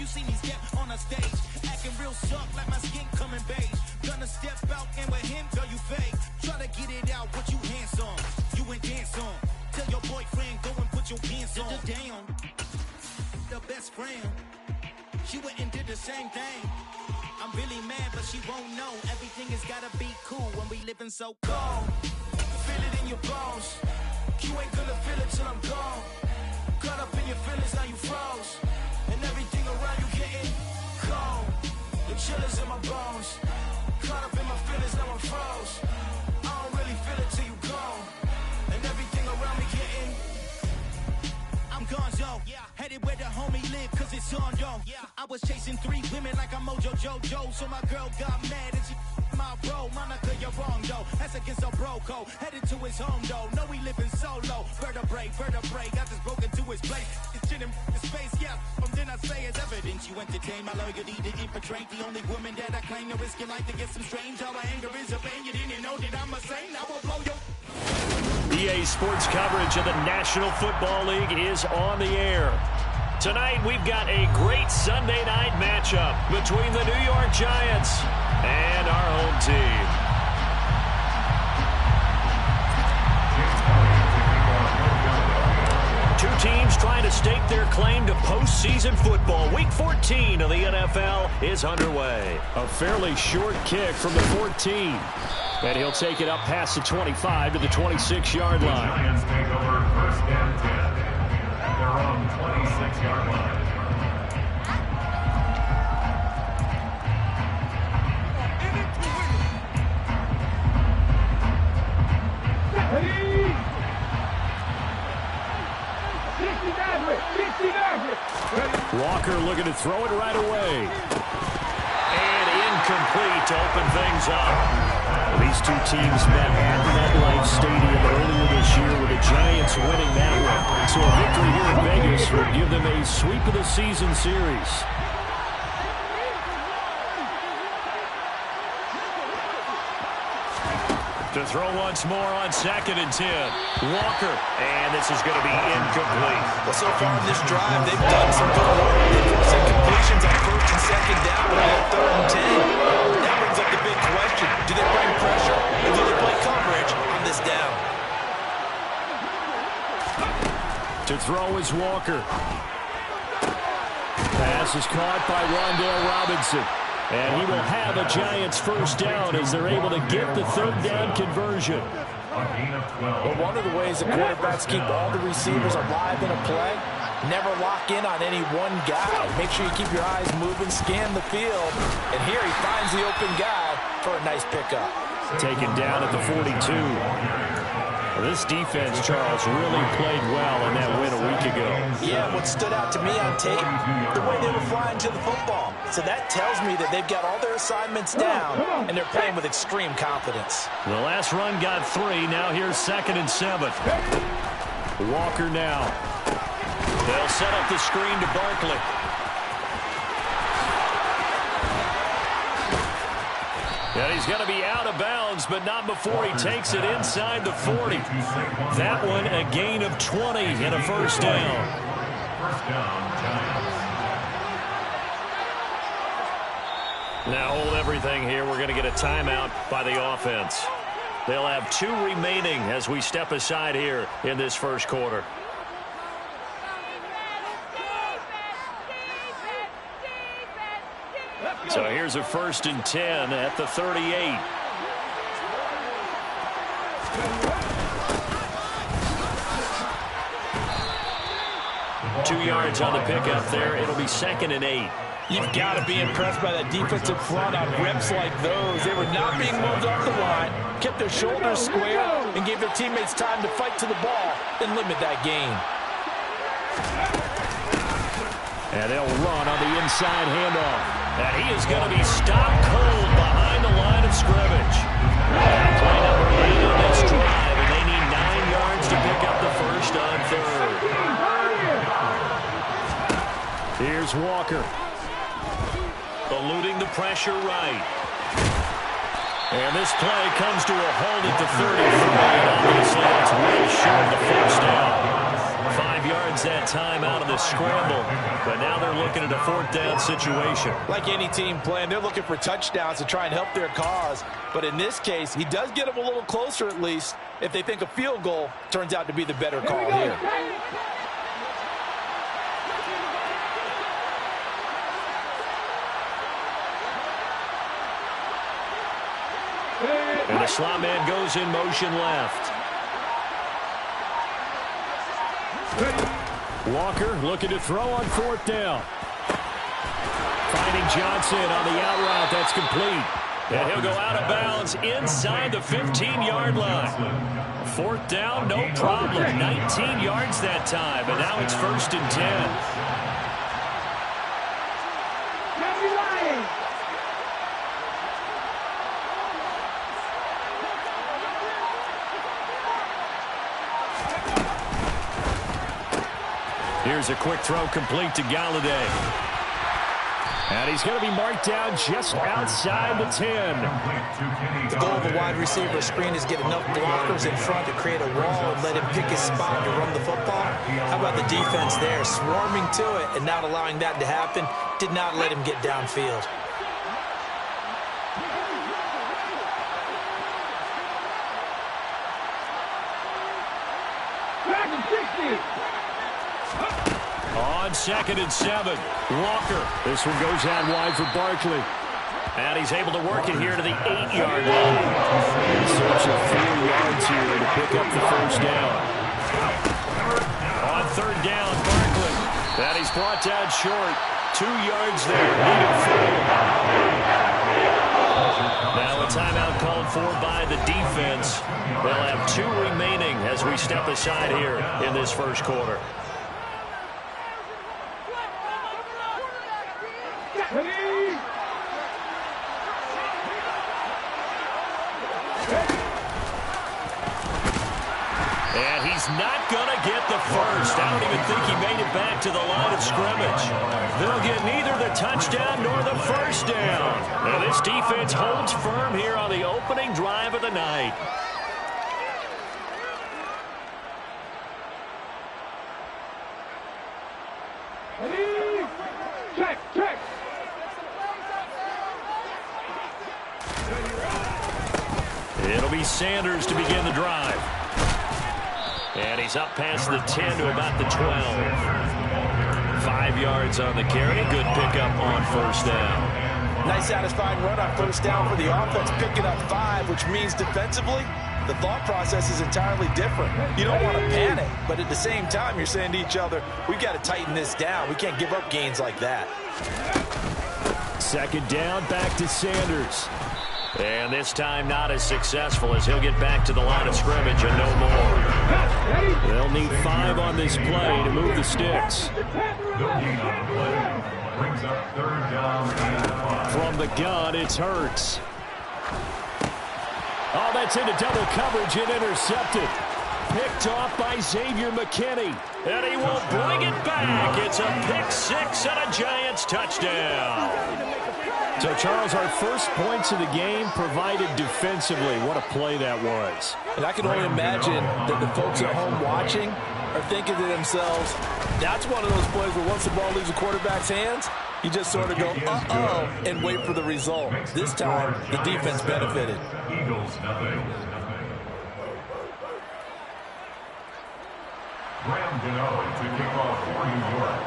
You see me step on a stage, acting real suck like my skin coming beige. Gonna step out and with him, girl, you fake. Try to get it out, what you handsome. You ain't dance on. Tell your boyfriend, go and put your pants on. Down. The best friend. She went and did the same thing. I'm really mad, but she won't know. Everything has gotta be cool when we living so cold. Feel it in your bones. You ain't gonna feel it till I'm gone. Caught up in your feelings, now you froze. And everything around you getting cold. The chillers in my bones. Caught up in my feelings, now I'm froze. I don't really feel it till you gone. And everything around me getting I'm gonzo, headed where the homie live, cause it's on, yo. I was chasing 3 women like I'm Mojo Jojo, so my girl got mad and she my bro. Monica, you're wrong, though. That's against a bro code. Headed to his home, though. No, we living solo. Vertebrae, got this broken to his place. It's shit in the space, yeah. From then I say it's evidence you entertain my loyalty to infiltrate. The only woman that I claim to risk your life to get some strange. All my anger is a pain. You didn't know that I'm a saint. I will blow your... EA Sports coverage of the National Football League is on the air. Tonight, we've got a great Sunday night matchup between the New York Giants and our home team. Two teams trying to stake their claim to postseason football. Week 14 of the NFL is underway. A fairly short kick from the 14. And he'll take it up past the 25 to the 26-yard line. The Giants take over first and 10 at their own 26-yard line. Walker looking to throw it right away. And incomplete to open things up. These two teams met at MetLife Stadium earlier this year with the Giants winning that one. So a victory here in Vegas would give them a sweep of the season series. To throw once more on 2nd and 10. Walker, and this is going to be incomplete. Well, so far in this drive, they've done some good work. They've forced some completions on 1st and 2nd down at 3rd and 10. That brings up the big question. Do they bring pressure, or do they play coverage on this down? To throw is Walker. Pass is caught by Rondale Robinson. And he will have a Giants first down as they're able to get the 3rd down conversion. Well, one of the ways that quarterbacks keep all the receivers alive in a play, never lock in on any one guy. Make sure you keep your eyes moving, scan the field. And here he finds the open guy for a nice pickup. Taken down at the 42. Well, this defense, Charles, really played well in that win a week ago. Yeah, what stood out to me on tape, the way they were flying to the football. So that tells me that they've got all their assignments down, and they're playing with extreme confidence. The last run got 3. Now here's 2nd and 7. Walker now. They'll set up the screen to Barkley. And he's going to be out of bounds, but not before he takes it inside the 40. That one a gain of 20 and a first down. First down, Giants. Now hold everything here. We're going to get a timeout by the offense. They'll have 2 remaining as we step aside here in this first quarter. So here's a 1st and 10 at the 38. Two yards on the pickup there. It'll be 2nd and 8. You've got to be impressed by that defensive front on rips like those. They were not being moved off the line, kept their shoulders square, and gave their teammates time to fight to the ball and limit that gain. And they'll run on the inside handoff. And he is going to be stopped cold behind the line of scrimmage. Play number 8 on this drive, and they need 9 yards to pick up the first on 3rd. Here's Walker. Eluding the pressure right. And this play comes to a hold at the 33. And obviously, that's way short of the first down. 5 yards yards that time out of the scramble. But now they're looking at a 4th down situation. Like any team playing, they're looking for touchdowns to try and help their cause. But in this case, he does get them a little closer at least if they think a field goal turns out to be the better call here. And the slot man goes in motion left. Walker looking to throw on 4th down. Finding Johnson on the out route. That's complete. And he'll go out of bounds inside the 15-yard line. 4th down, no problem. 19 yards that time. And now it's 1st and 10. Here's a quick throw complete to Galladay. And he's going to be marked down just outside the 10. The goal of a wide receiver screen is get enough blockers in front to create a wall and let him pick his spot to run the football. How about the defense there, swarming to it and not allowing that to happen? Did not let him get downfield. On 2nd and 7, Walker. This one goes out wide for Barkley. And he's able to work it here to the 8-yard line. In search of 4 yards here to pick up the 1st down. On 3rd down, Barkley. And he's brought down short. 2 yards there. Needed 4. Now a timeout called for by the defense. They'll have 2 remaining as we step aside here in this 1st quarter. And he's not going to get the first. I don't even think he made it back to the line of scrimmage. They'll get neither the touchdown nor the 1st down. And this defense holds firm here on the opening drive of the night. Check. It'll be Sanders to begin the drive. And he's up past the 10 to about the 12. 5 yards on the carry. Good pickup on 1st down. Nice satisfying run on 1st down for the offense, picking up 5, which means defensively, the thought process is entirely different. You don't want to panic, but at the same time, you're saying to each other, we've got to tighten this down. We can't give up gains like that. 2nd down, back to Sanders. And this time not as successful as he'll get back to the line of scrimmage and no more. They'll need 5 on this play to move the sticks. Brings up 3rd down and 5. From the gun, it's Hurts. Oh, that's into double coverage and intercepted. Picked off by Xavier McKinney. And he will bring it back. It's a pick 6 and a Giants touchdown. So, Charles, our first points of the game provided defensively. What a play that was. And I can only imagine that the folks at home watching are thinking to themselves, that's one of those plays where once the ball leaves the quarterback's hands, you just sort of go, uh-oh, and wait for the result. This time, the defense benefited. Eagles, nothing. Graham Gano to kick off for New York.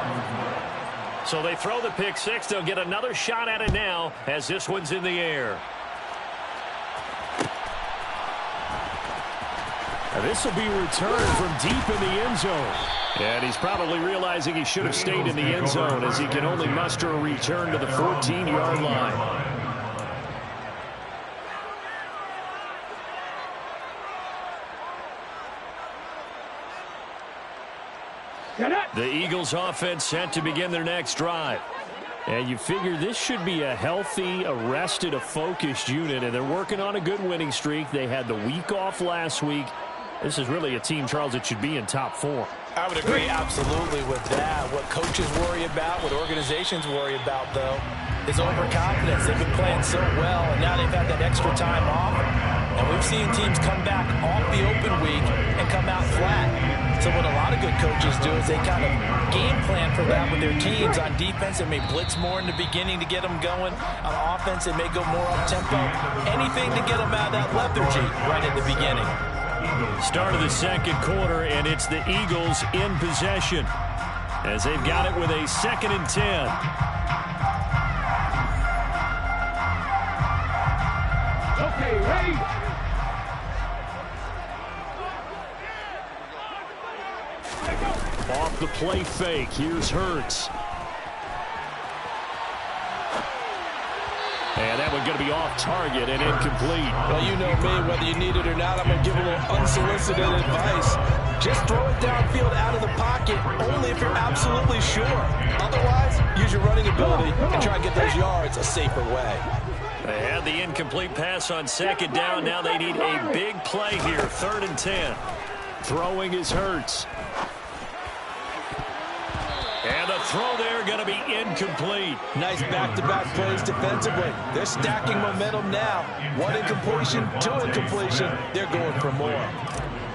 So they throw the pick 6. They'll get another shot at it now as this one's in the air. This will be returned from deep in the end zone. And he's probably realizing he should have stayed in the end zone as he can only muster a return to the 14-yard line. The Eagles offense set to begin their next drive. And you figure this should be a healthy, a rested, a focused unit, and they're working on a good winning streak. They had the week off last week. This is really a team, Charles, that should be in top 4. I would agree absolutely with that. What coaches worry about, what organizations worry about, though, is overconfidence. They've been playing so well, and now they've had that extra time off. And we've seen teams come back off the open week and come out flat. So what a lot of good coaches do is they kind of game plan for that with their teams. On defense, they may blitz more in the beginning to get them going. On offense, they may go more up-tempo. Anything to get them out of that lethargy right at the beginning. Start of the second quarter, and it's the Eagles in possession as they've got it with a 2nd and 10. Okay, ready? Off the play fake, here's Hurts. And that one going to be off target and incomplete. Well, you know me, whether you need it or not, I'm going to give a little unsolicited advice. Just throw it downfield out of the pocket, only if you're absolutely sure. Otherwise, use your running ability and try and get those yards a safer way. They had the incomplete pass on 2nd down. Now they need a big play here, 3rd and 10. Throwing is Hurts. And the throw there going to be incomplete. Nice back-to-back plays defensively. They're stacking momentum now. 1 incompletion, 2 incompletion. They're going for more.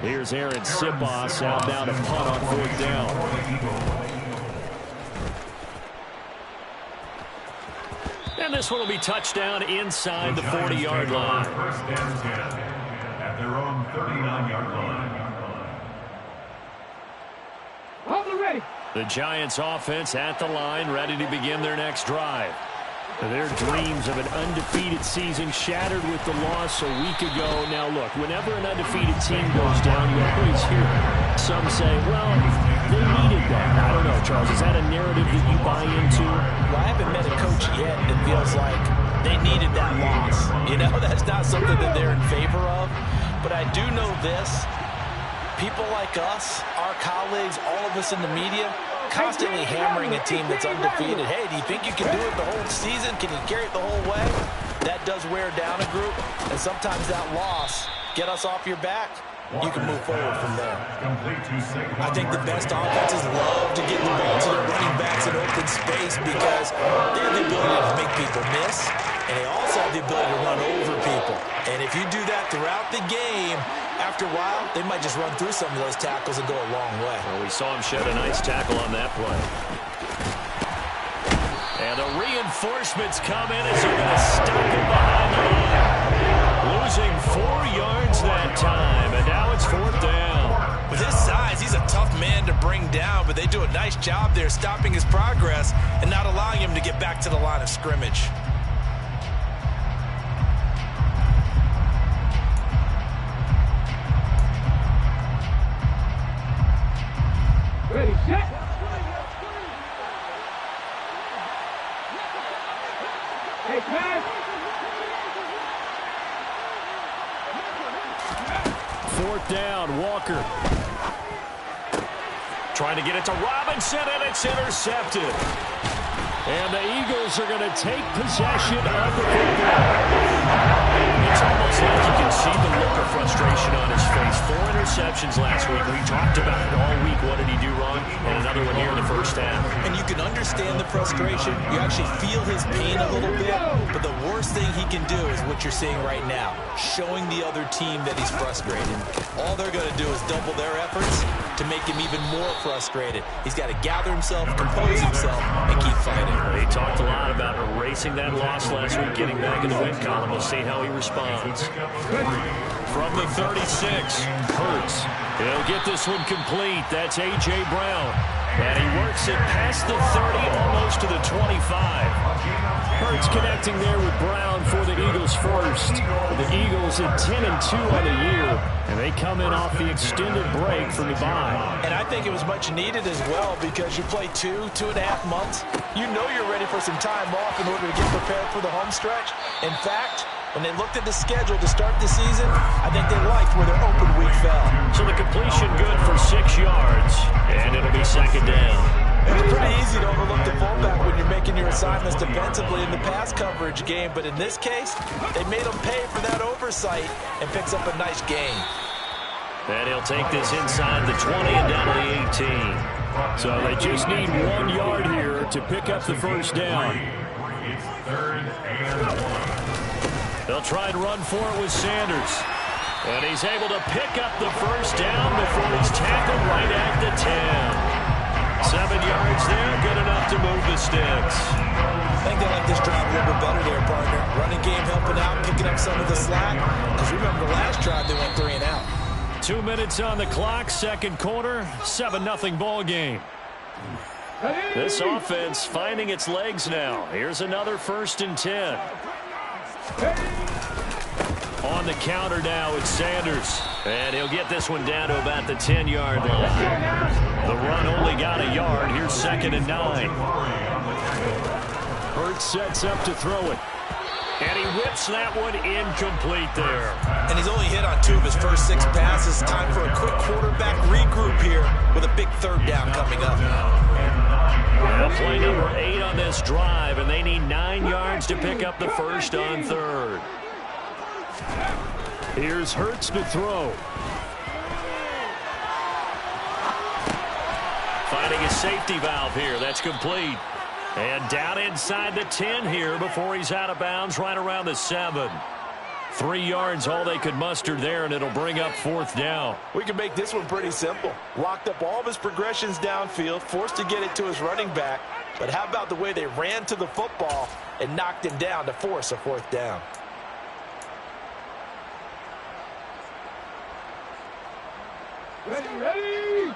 Here's Aaron Sipos out now to punt on 4th down. And this one will be touchdown inside the 40-yard line. 1st and 10 at their own 39-yard line. Ready. The Giants offense at the line, ready to begin their next drive. Their dreams of an undefeated season shattered with the loss a week ago. Now look, whenever an undefeated team goes down, you always hear some say, well, they needed that. I don't know, Charles, is that a narrative that you buy into? Well, I haven't met a coach yet that feels like they needed that loss. You know, that's not something that they're in favor of. But I do know this. People like us, our colleagues, all of us in the media, constantly hammering a team that's undefeated. Hey, do you think you can do it the whole season? Can you carry it the whole way? That does wear down a group, and sometimes that loss get us off your back. You can move forward from there. I think the best offenses love to get the ball to their running backs in open space because they have the ability to make people miss, and they also have the ability to run over people. And if you do that throughout the game, after a while, they might just run through some of those tackles and go a long way. Well, we saw him shed a nice tackle on that play. And the reinforcements come in as they're going to stop him behind the line. Losing 4 yards that time, and now it's 4th down. With his size, he's a tough man to bring down, but they do a nice job there stopping his progress and not allowing him to get back to the line of scrimmage. Ready, set. Hey, pass. 4th down, Walker. Trying to get it to Robinson, and it's intercepted. And the Eagles are going to take possession of the football. It's almost like you can see the look of frustration on his face. 4 interceptions last week. We talked about it all week. What did he do wrong? And another one here in the first half. And you can understand the frustration. You actually feel his pain a little bit. But the worst thing he can do is what you're seeing right now, showing the other team that he's frustrated. All they're going to do is double their efforts to make him even more frustrated. He's got to gather himself, compose himself, and keep fighting. He talked a lot about erasing that loss last week, getting back in the win column. We'll see how he responds. From the 36, Hurts. He'll get this one complete. That's A.J. Brown. And he works it past the 30, almost to the 25. Hurts connecting there with Brown for the Eagles first. The Eagles at 10-2 on the year, and they come in off the extended break from the bye. And I think it was much needed as well because you play 2.5 months. You know you're ready for some time off in order to get prepared for the home stretch. In fact, when they looked at the schedule to start the season, I think they liked where their open week fell. So the completion good for 6 yards, and it'll be 2nd down. It's pretty easy to overlook the fullback when you're making your assignments defensively in the pass coverage game, but in this case, they made him pay for that oversight and picks up a nice gain. And he'll take this inside the 20 and down to the 18. So they just need 1 yard here to pick up the first down. It's 3rd and 1. They'll try and run for it with Sanders. And he's able to pick up the first down before he's tackled right at the 10. 7 yards there, good enough to move the sticks. I think they like this drive a little bit better there, partner. Running game helping out, picking up some of the slack. Because remember the last drive, they went 3 and out. 2 minutes on the clock, second quarter, 7-0 ball game. This offense finding its legs now. Here's another 1st and 10. On the counter now, it's Sanders. And he'll get this one down to about the 10-yard line. The run only got a yard. Here's 2nd and 9. Hurts sets up to throw it. And he whips that one incomplete there. And he's only hit on 2 of his first 6 passes. Time for a quick quarterback regroup here with a big 3rd down coming up. Now play number 8 on this drive, and they need 9 yards to pick up the first on 3rd. Here's Hurts to throw. Finding a safety valve here. That's complete. And down inside the 10 here before he's out of bounds right around the 7. 3 yards all they could muster there, and it'll bring up 4th down. We can make this one pretty simple. Locked up all of his progressions downfield, forced to get it to his running back. But how about the way they ran to the football and knocked him down to force a 4th down? Ready!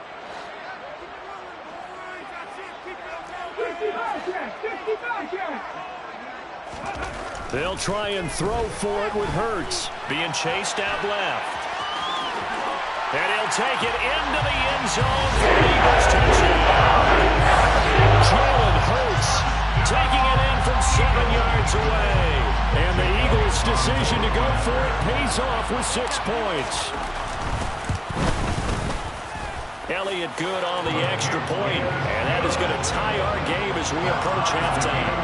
They'll try and throw for it with Hurts. Being chased out left. And he'll take it into the end zone for the Eagles touchdown. Jalen Hurts taking it in from 7 yards away. And the Eagles' decision to go for it pays off with 6 points. Elliott good on the extra point, and that is going to tie our game as we approach halftime.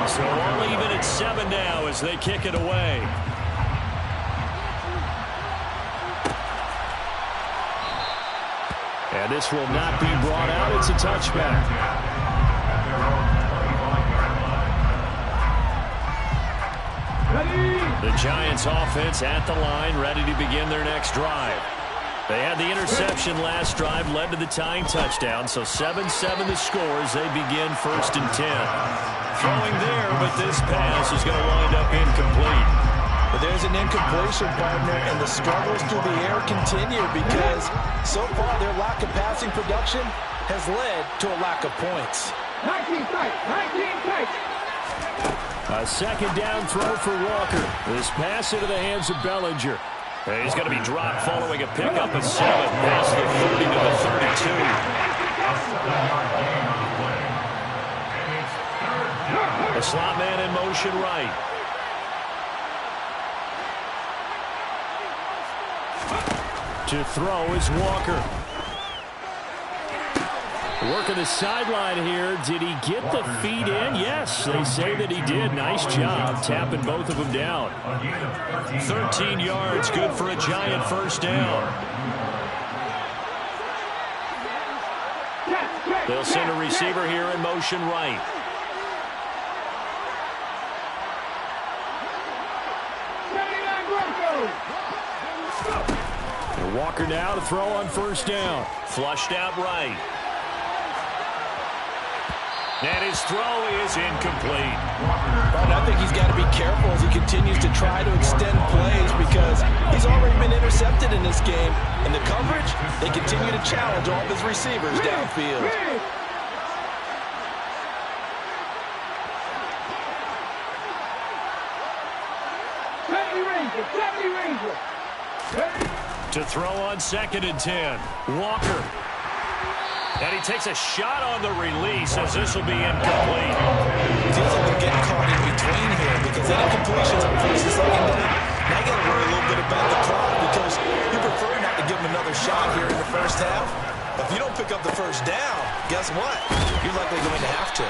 So all even at 7 now as they kick it away. And this will not be brought out. It's a touchback. The Giants offense at the line, ready to begin their next drive. They had the interception last drive, led to the tying touchdown, so 7-7 the score as they begin 1st and 10. Throwing there, but this pass is going to wind up incomplete. But there's an incompletion, partner, and the struggles through the air continue because so far their lack of passing production has led to a lack of points. 19 tight, 19 tight. A 2nd down throw for Walker. This pass into the hands of Bellinger. And he's going to be dropped following a pickup of 7 past the 30 to the 32. The slot man in motion right. To throw is Walker. Working the sideline here. Did he get the feet in? Yes, they say that he did. Nice job tapping both of them down. 13 yards, good for a Giant 1st down. They'll send a receiver here in motion right. And Walker now to throw on 1st down. Flushed out right. And his throw is incomplete. But I think he's got to be careful as he continues to try to extend plays because he's already been intercepted in this game. In the coverage, they continue to challenge all of his receivers downfield. To throw on 2nd and 10. Walker. And he takes a shot on the release as this will be incomplete. It feels like they're getting caught in between here because that incompletion's on 1st and 2nd down. Now you got to worry a little bit about the clock because you prefer not to give him another shot here in the 1st half. But if you don't pick up the 1st down, guess what? You're likely going to have to.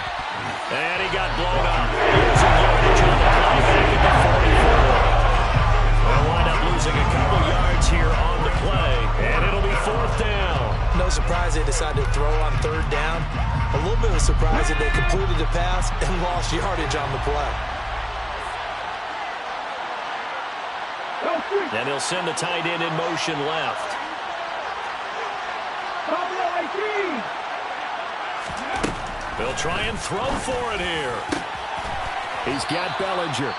And he got blown up. Losing yardage on the play back at the 44. They'll wind up losing a couple yards here on the play, and it'll be 4th down. No surprise they decided to throw on 3rd down. A little bit of a surprise that they completed the pass and lost yardage on the play. And he'll send the tight end in motion left. They'll try and throw for it here. He's got Bellinger.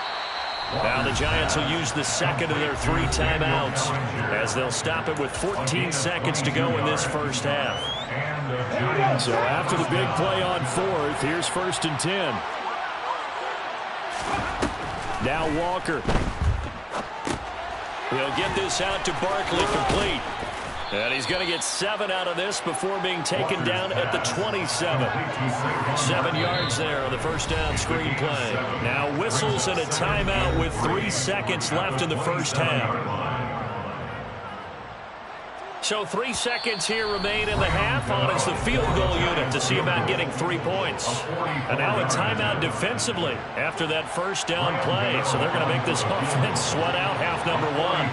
Now the Giants will use the second of their 3 timeouts as they'll stop it with 14 seconds to go in this first half. So after the big play on 4th, here's 1st and 10. Now Walker. He'll get this out to Barkley, complete. And he's going to get 7 out of this before being taken down at the 27. 7 yards there on the first down screen play. Now whistles and a timeout with 3 seconds left in the first half. So 3 seconds here remain in the half. On it's the field goal unit to see about getting 3 points. And now a timeout defensively after that first down play. So they're going to make this offense sweat out half number 1.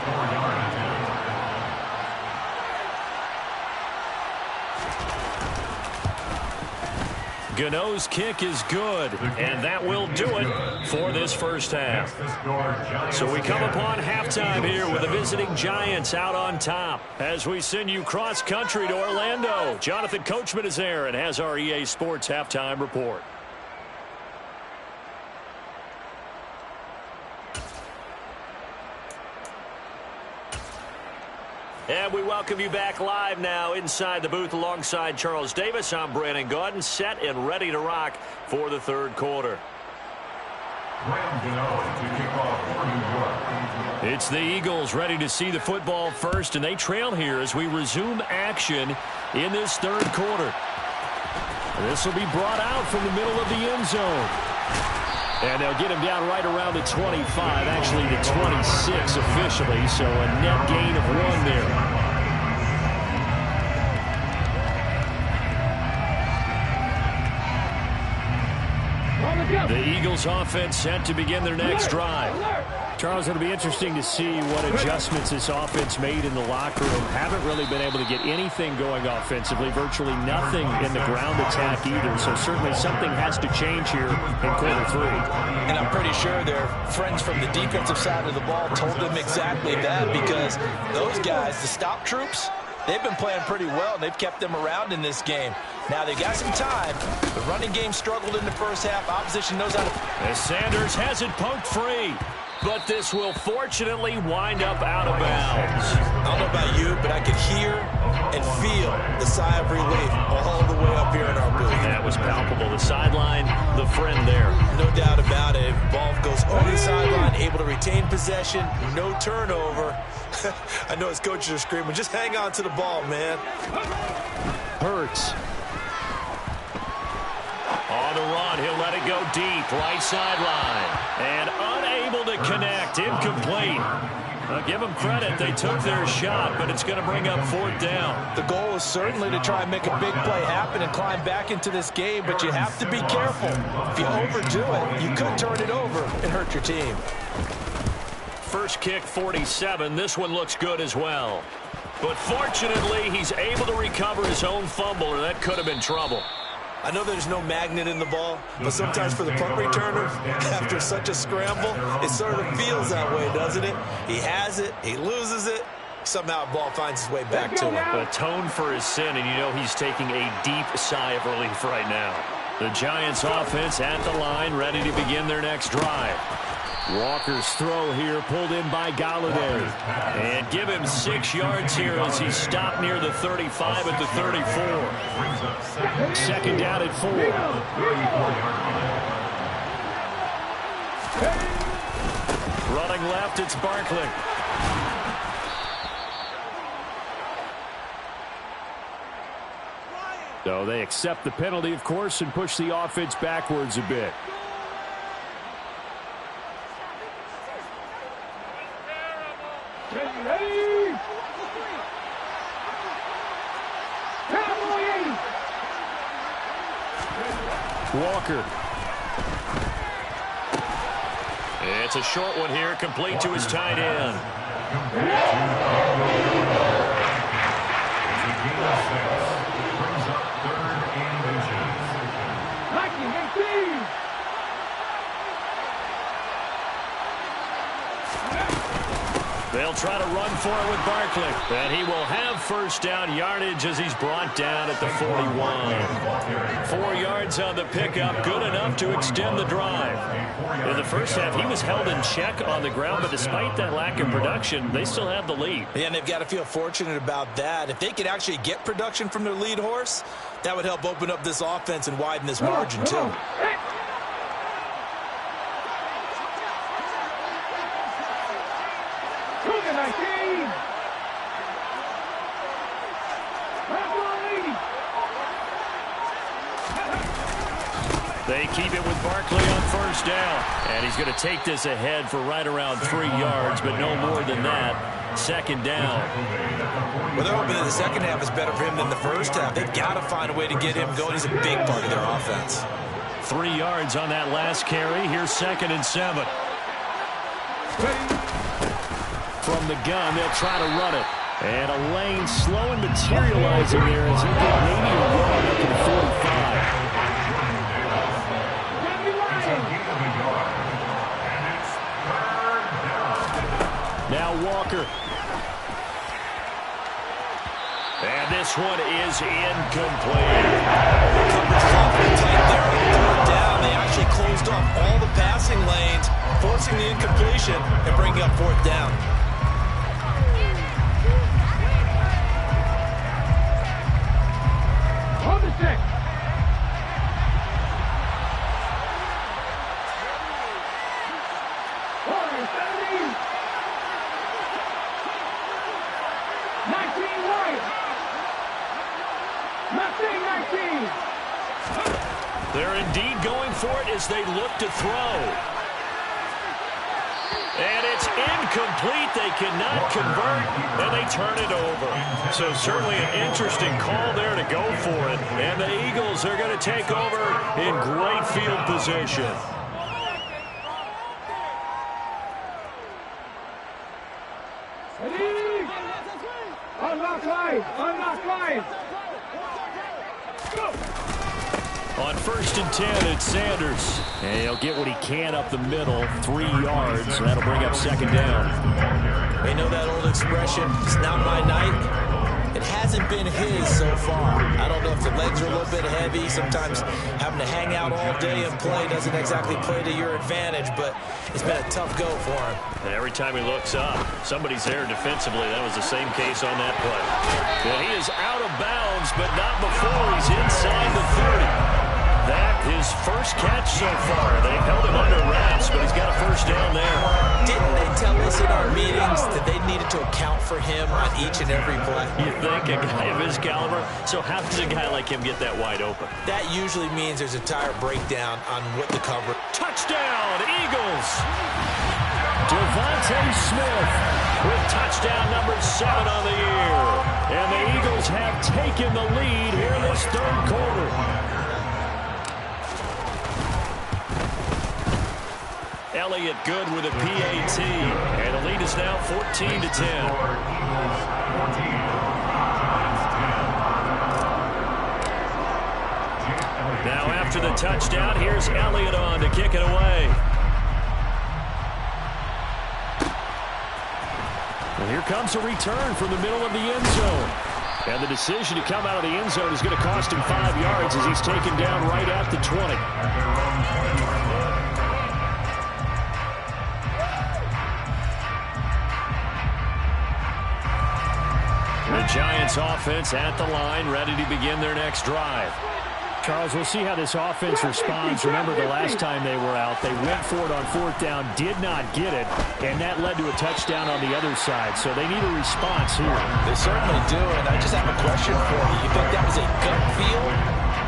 Gano's kick is good, and that will do it for this first half. So we come upon halftime here with the visiting Giants out on top. As we send you cross-country to Orlando, Jonathan Coachman is there and has our EA Sports halftime report. And we welcome you back live now inside the booth alongside Charles Davis. I'm Brandon Gaudin, set and ready to rock for the third quarter. It's the Eagles ready to see the football first, and they trail here as we resume action in this third quarter. This will be brought out from the middle of the end zone. And they'll get him down right around the 25, actually the 26 officially, so a net gain of 1 there. The Eagles offense set to begin their next drive. Charles, it'll be interesting to see what adjustments this offense made in the locker room. Haven't really been able to get anything going offensively, virtually nothing in the ground attack either. So certainly something has to change here in quarter 3. And I'm pretty sure their friends from the defensive side of the ball told them exactly that, because those guys, the stop troops, they've been playing pretty well, and they've kept them around in this game. Now, they got some time. The running game struggled in the first half. Opposition knows how to... As Sanders has it poked free. But this will fortunately wind up out of bounds. I don't know about you, but I could hear and feel the sigh of relief all the way up here in our booth. That was palpable. The sideline, the friend there. No doubt about it. Ball goes over the sideline, able to retain possession, no turnover. I know his coaches are screaming, just hang on to the ball, man. Hurts. On the run, he'll let it go deep, right sideline. And unable to connect, incomplete. Give them credit, they took their shot, but it's going to bring up 4th down. The goal is certainly to try and make a big play happen and climb back into this game, but you have to be careful. If you overdo it, you could turn it over and hurt your team. First kick, 47. This one looks good as well. But fortunately, he's able to recover his own fumble, or that could have been trouble. I know there's no magnet in the ball, but sometimes for the punt returner, after such a scramble, it sort of feels that way, doesn't it? He has it, he loses it, somehow the ball finds its way back to him. Atone for his sin, and you know he's taking a deep sigh of relief right now. The Giants offense at the line, ready to begin their next drive. Walker's throw here pulled in by Galladay. And give him 6 yards here as he's stopped near the 35 at the 34. Second down at 4. Running left, it's Barkley. So they accept the penalty, of course, and push the offense backwards a bit. Walker. It's a short one here, complete to his tight end. They'll try to run for it with Barkley. And he will have first down yardage as he's brought down at the 41. 4 yards on the pickup, good enough to extend the drive. In the first half, he was held in check on the ground, but despite that lack of production, they still have the lead. Yeah, and they've got to feel fortunate about that. If they could actually get production from their lead horse, that would help open up this offense and widen this margin, too. They keep it with Barkley on first down. And he's going to take this ahead for right around 3 yards, but no more than that. Second down. Well, they're hoping that the second half is better for him than the first half. They've got to find a way to get him going. He's a big part of their offense. 3 yards on that last carry. Here's 2nd and 7. From the gun, they'll try to run it. And a lane slow and materializing there as he gets maybe a run up to the 45. Now Walker. And this one is incomplete. Coverage is awfully tight there on 3rd down. They actually closed off all the passing lanes, forcing the incompletion and bringing up 4th down. Hold the stick. They're indeed going for it as they look to throw. And it's incomplete. They cannot convert, and they turn it over. So certainly an interesting call there to go for it. And the Eagles are going to take over in great field position. Unlock line! Unlock line! Go! On 1st and 10, it's Sanders. And he'll get what he can up the middle, 3 yards. So that'll bring up 2nd down. They know that old expression, it's not my night. It hasn't been his so far. I don't know if the legs are a little bit heavy. Sometimes having to hang out all day and play doesn't exactly play to your advantage, but it's been a tough go for him. And every time he looks up, somebody's there defensively. That was the same case on that play. And he is out of bounds, but not before he's inside the 30. That his first catch so far. They've held him under wraps, but he's got a first down there. Didn't they tell us in our meetings that they needed to account for him on each and every play? You think a guy of his caliber? So how does a guy like him get that wide open? That usually means there's a tire breakdown on what the cover. Touchdown, Eagles! Devontae Smith with touchdown number 7 on the year. And the Eagles have taken the lead here in this 3rd quarter. Elliott good with a PAT. And the lead is now 14-10. Now after the touchdown, here's Elliott on to kick it away. And here comes a return from the middle of the end zone. And the decision to come out of the end zone is going to cost him 5 yards as he's taken down right at the 20. The Giants offense at the line, ready to begin their next drive. Charles, we'll see how this offense responds. Remember the last time they were out, they went for it on 4th down, did not get it, and that led to a touchdown on the other side. So they need a response here. They certainly do, and I just have a question for you. You think that was a gut feel,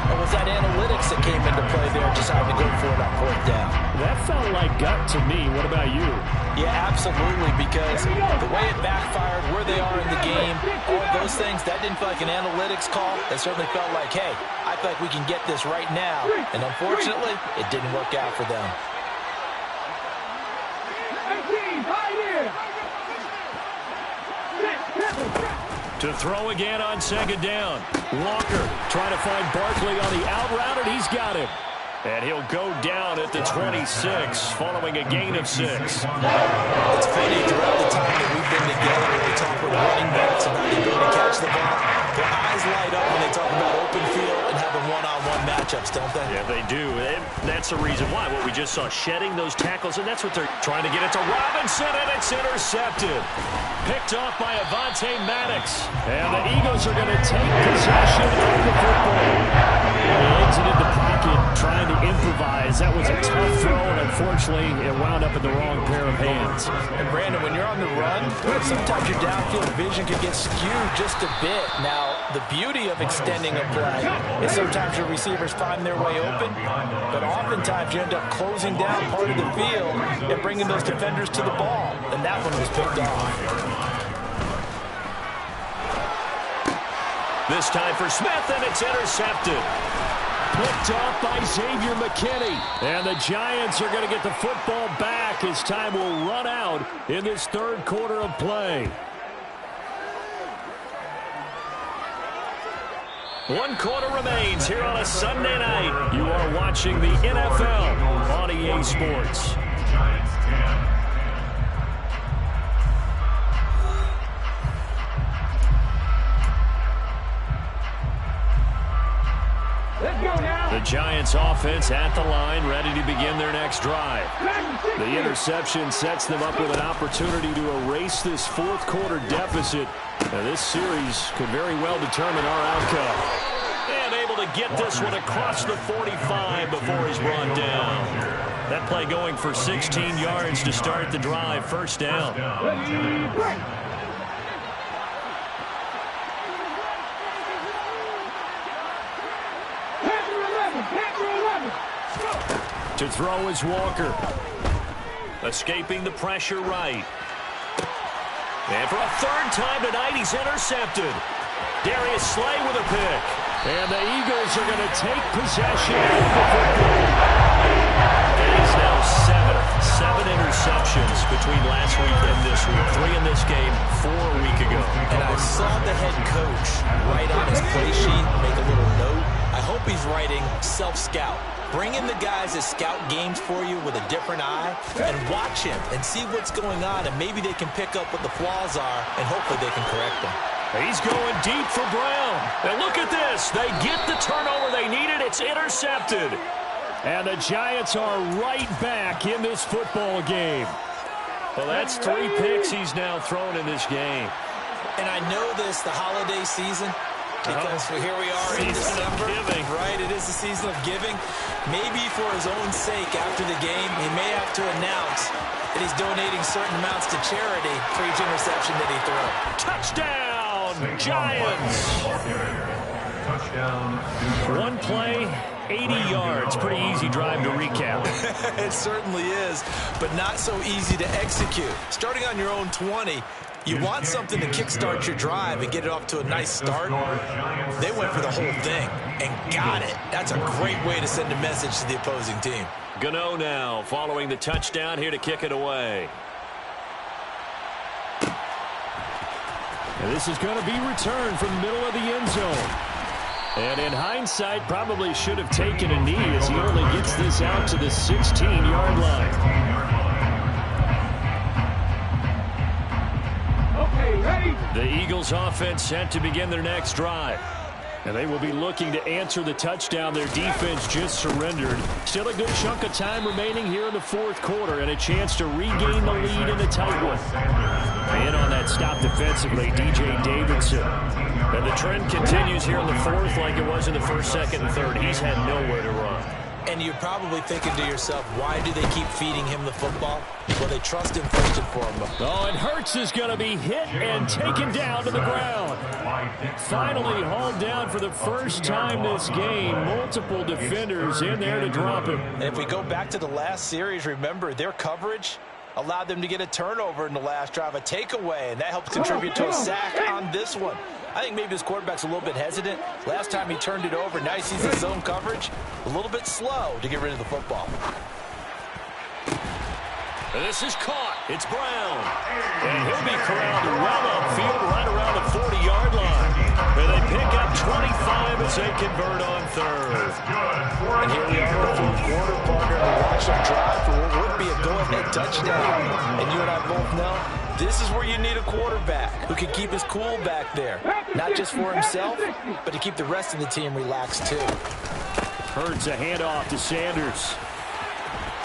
or was that analytics that came into play there, deciding to go for it on 4th down? That felt like gut to me. What about you? Yeah, absolutely, because the way it backfired, where they are in the game, all those things, that didn't feel like an analytics call. That certainly felt like, hey, I feel like we can get this right now. And unfortunately, it didn't work out for them. To throw again on 2nd down. Walker trying to find Barkley on the out route, and he's got him. And he'll go down at the 26 following a gain of 6. It's funny, throughout the time that we've been together, when we talk with running backs about the ability to catch the ball, their eyes light up when they talk about open field and having one-on-one matchups, don't they? Yeah, they do. And that's the reason why. What we just saw, shedding those tackles, and that's what they're trying to get it to Robinson, and it's intercepted. Picked off by Avonte Maddox. And the Eagles are going to take possession of the football. He exited the pocket trying to improvise. That was a tough throw, and unfortunately, it wound up in the wrong pair of hands. And Brandon, when you're on the run, sometimes your downfield vision can get skewed just a bit. Now, the beauty of extending a play is sometimes your receivers find their way open, but oftentimes you end up closing down part of the field and bringing those defenders to the ball. And that one was picked off. This time for Smith, and it's intercepted. Picked off by Xavier McKinney. And the Giants are going to get the football back as time will run out in this third quarter of play. 1 quarter remains here on a Sunday night. You are watching the NFL on EA Sports. Giants 10. Let's go now. The Giants offense at the line, ready to begin their next drive. The interception sets them up with an opportunity to erase this fourth quarter deficit. Now, this series could very well determine our outcome. And able to get this one across the 45 before he's brought down. That play going for 16 yards to start the drive. First down. To throw is Walker. Escaping the pressure right. And for a third time tonight, he's intercepted. Darius Slay with a pick. And the Eagles are going to take possession of the football. And he's now 7 interceptions between last week and this week. 3 in this game, 4 a week ago. And I saw the head coach write on his play sheet, make a little note. I hope he's writing self-scout. Bring in the guys that scout games for you with a different eye and watch him and see what's going on, and maybe they can pick up what the flaws are, and hopefully they can correct them. He's going deep for Brown. And look at this. They get the turnover they needed. It's intercepted. And the Giants are right back in this football game. Well, that's 3 picks he's now thrown in this game. And I know this, the holiday season, because here we are in December, right? It is the season of giving. Maybe for his own sake after the game, he may have to announce that he's donating certain amounts to charity for each interception that he throws. Touchdown, Giants! Touchdown. 1 play, 80 yards. Pretty easy drive to recap. It certainly is, but not so easy to execute. Starting on your own 20, you want something to kickstart your drive and get it off to a nice start. They went for the whole thing and got it. That's a great way to send a message to the opposing team. Gano now following the touchdown here to kick it away. And this is going to be returned from the middle of the end zone. And in hindsight, probably should have taken a knee as he only gets this out to the 16-yard line. The Eagles offense set to begin their next drive. And they will be looking to answer the touchdown their defense just surrendered. Still a good chunk of time remaining here in the fourth quarter and a chance to regain the lead in a tight one. In on that stop defensively, DJ Davidson. And the trend continues here in the fourth like it was in the first, second, and third. He's had nowhere to run. And you're probably thinking to yourself, why do they keep feeding him the football? Well, they trust him first and foremost. Oh, and Hurts is going to be hit and taken down to the ground. Finally hauled down for the first time this game. Multiple defenders in there to drop him. And if we go back to the last series, remember, their coverage allowed them to get a turnover in the last drive, a takeaway, and that helped contribute to a sack on this one. I think maybe his quarterback's a little bit hesitant. Last time he turned it over, now he sees his zone coverage, a little bit slow to get rid of the football. And this is caught. It's Brown. And he'll be corralled well upfield right around the 40-yard line. And they pick up 25 as they convert on third. And here we are, watch them drive for what would be a go-ahead touchdown. And you and I both know this is where you need a quarterback who can keep his cool back there. Not just for himself, but to keep the rest of the team relaxed too. Hurts a handoff to Sanders.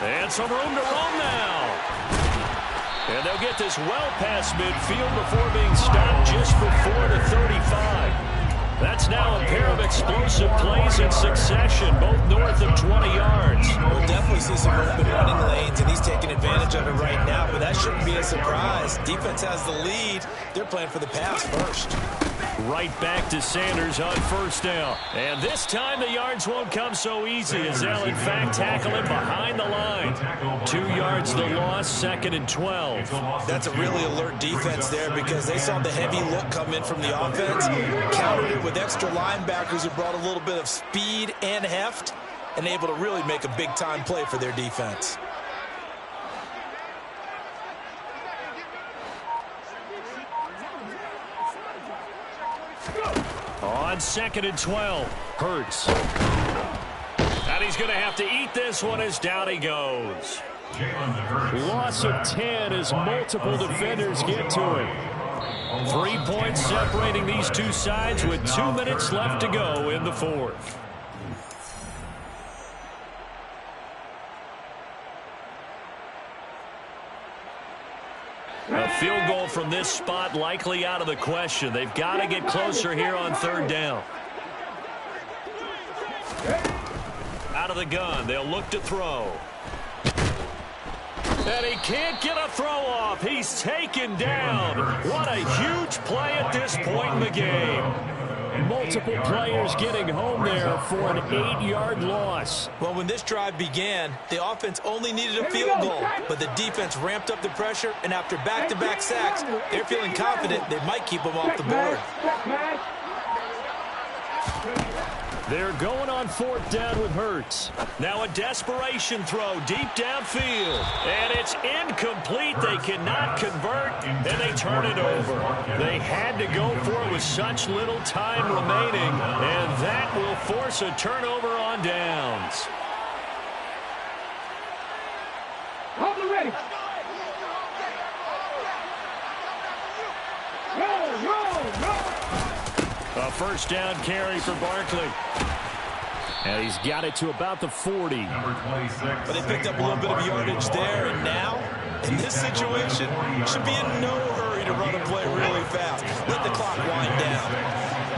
And some room to roam now. And they'll get this well past midfield before being stopped just before the 35. That's now a pair of explosive plays in succession, both north of 20 yards. We'll definitely see some open running lanes, and he's taking advantage of it right now, but that shouldn't be a surprise. Defense has the lead. They're playing for the pass first. Right back to Sanders on first down. And this time the yards won't come so easy as they'll in fact tackle him behind the line. 2 yards the loss, 2nd and 12. That's a really alert defense there because they saw the heavy look come in from the offense, countered it with extra linebackers who brought a little bit of speed and heft, and able to really make a big-time play for their defense. On 2nd and 12, Hurts. And he's going to have to eat this one as down he goes. Loss of 10 as multiple defenders get to him. 3 points separating these two sides with 2 minutes left to go in the fourth. A field goal from this spot likely out of the question. They've got to get closer here on 3rd down. Out of the gun, they'll look to throw. And he can't get a throw off. He's taken down. What a huge play at this point in the game. Multiple players getting home there for an 8-yard loss. Well, when this drive began, the offense only needed a field goal, but the defense ramped up the pressure, and after back-to-back sacks, they're feeling confident they might keep them off the board. They're going on 4th down with Hurts. Now a desperation throw deep downfield. And it's incomplete. They cannot convert, and they turn it over. They had to go for it with such little time remaining, and that will force a turnover on downs. Hold it ready. A 1st down carry for Barkley. And he's got it to about the 40. But they picked up a little bit of yardage there, and now, in this situation, should be in no hurry to run a play really fast. Let the clock wind down.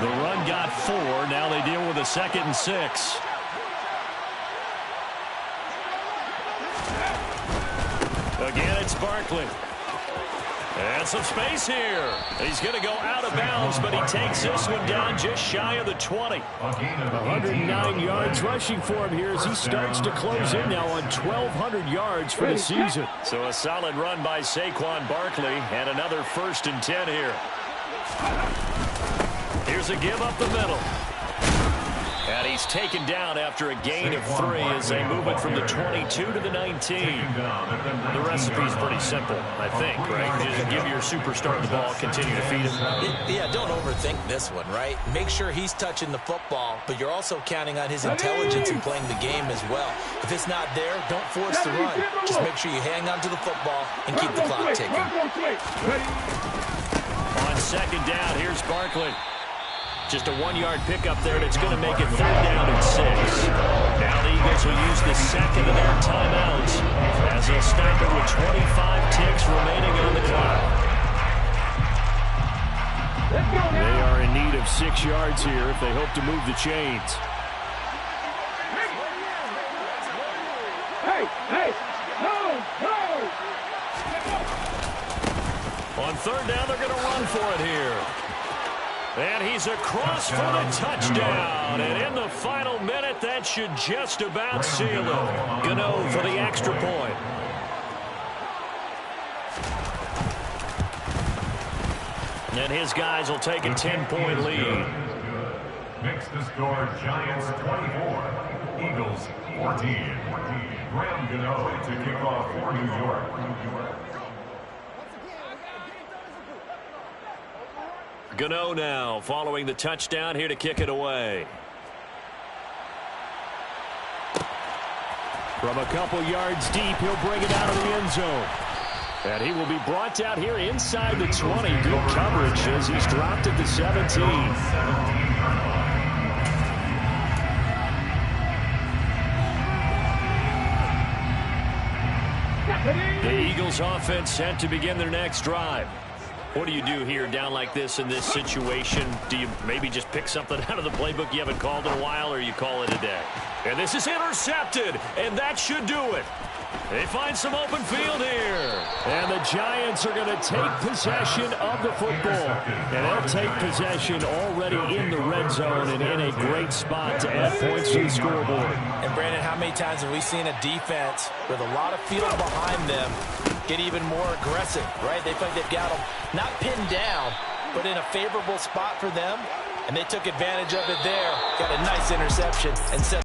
The run got 4. Now they deal with a 2nd and 6. Again, it's Barkley. And some space here. He's going to go out of bounds, but he takes this one down just shy of the 20. 109 yards rushing for him here as he starts to close in now on 1,200 yards for the season. So a solid run by Saquon Barkley, and another 1st and 10 here. Here's a give up the middle. And he's taken down after a gain of 3 as they move it from the 22 to the 19. The recipe's pretty simple, I think, right? Just give your superstar the ball, continue to feed him. Yeah, don't overthink this one, right? Make sure he's touching the football, but you're also counting on his intelligence in playing the game as well. If it's not there, don't force the run. Just make sure you hang on to the football and keep the clock ticking. On 2nd down, here's Barkley. Just a 1-yard pickup there that's going to make it 3rd down and 6. Now the Eagles will use the 2nd of their timeouts as they'll stop it with 25 ticks remaining on the clock. They are in need of 6 yards here if they hope to move the chains. On 3rd down, they're going to run for it here. And he's across for the touchdown. And in the final minute, that should just about seal it. Gano for the extra point. And his guys will take a 10-point lead. Makes the score Giants 24, Eagles 14. Graham Gano to kick off for New York. Gano now following the touchdown here to kick it away. From a couple yards deep, he'll bring it out of the end zone. And he will be brought down here inside the 20. Good coverage as he's dropped at the 17. The Eagles offense set to begin their next drive. What do you do here down like this in this situation? Do you maybe just pick something out of the playbook you haven't called in a while, or you call it a day? And this is intercepted, and that should do it. They find some open field here. And the Giants are going to take possession of the football. And they'll take possession already in the red zone and in a great spot to add points to the scoreboard. And, Brandon, how many times have we seen a defense with a lot of field behind them get even more aggressive, right? They feel like they've got them not pinned down, but in a favorable spot for them. And they took advantage of it there. Got a nice interception and set